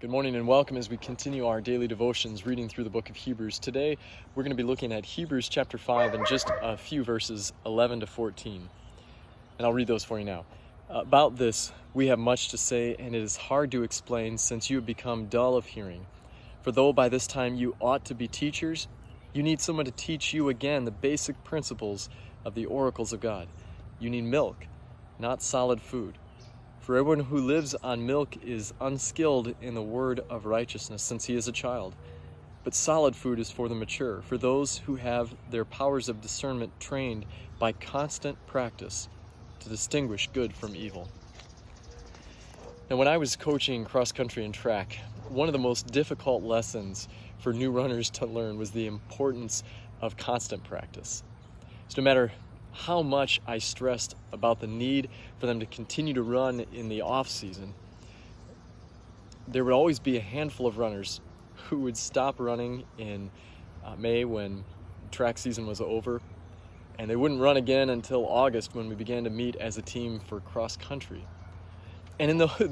Good morning and welcome as we continue our daily devotions reading through the book of Hebrews. Today we're going to be looking at Hebrews chapter 5 and just a few verses 11 to 14. And I'll read those for you now. About this we have much to say, and it is hard to explain since you have become dull of hearing. For though by this time you ought to be teachers, you need someone to teach you again the basic principles of the oracles of God. You need milk, not solid food. For everyone who lives on milk is unskilled in the word of righteousness, since he is a child. But solid food is for the mature, for those who have their powers of discernment trained by constant practice to distinguish good from evil. Now, when I was coaching cross country and track, one of the most difficult lessons for new runners to learn was the importance of constant practice. So no matter how much I stressed about the need for them to continue to run in the off season, there would always be a handful of runners who would stop running in May when track season was over, and they wouldn't run again until August when we began to meet as a team for cross country. And for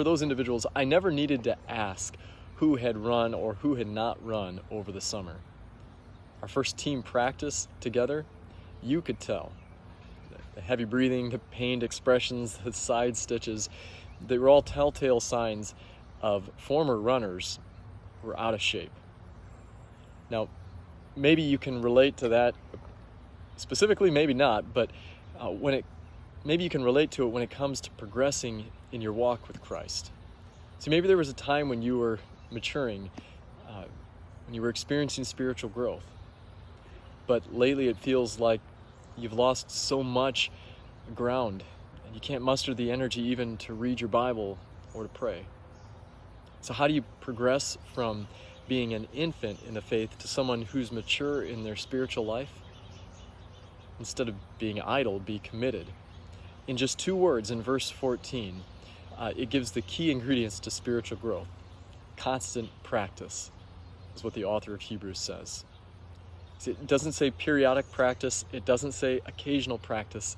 those individuals, I never needed to ask who had run or who had not run over the summer. Our first team practice together, you could tell. The heavy breathing, the pained expressions, the side stitches, they were all telltale signs of former runners who were out of shape. Now, maybe you can relate to that specifically, maybe not, but maybe you can relate to it when it comes to progressing in your walk with Christ. So maybe there was a time when you were maturing, when you were experiencing spiritual growth, but lately it feels like you've lost so much ground and you can't muster the energy even to read your Bible or to pray. So how do you progress from being an infant in the faith to someone who's mature in their spiritual life? Instead of being idle, be committed. In just 2 words in verse 14, it gives the key ingredients to spiritual growth. Constant practice is what the author of Hebrews says. It doesn't say periodic practice. It doesn't say occasional practice.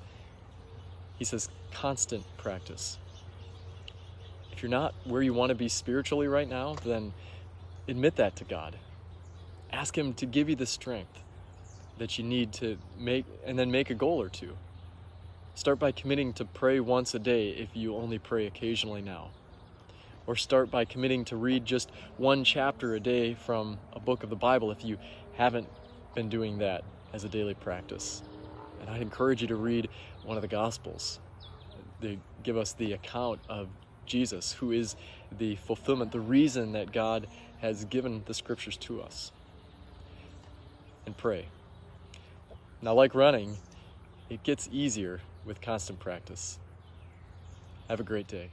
He says constant practice. If you're not where you want to be spiritually right now, then admit that to God. Ask Him to give you the strength that you need to make a goal or two. Start by committing to pray once a day if you only pray occasionally now. Or start by committing to read just 1 chapter a day from a book of the Bible if you haven't been doing that as a daily practice. And I'd encourage you to read one of the Gospels. They give us the account of Jesus, who is the fulfillment, the reason that God has given the scriptures to us. And pray. Now, like running, it gets easier with constant practice. Have a great day.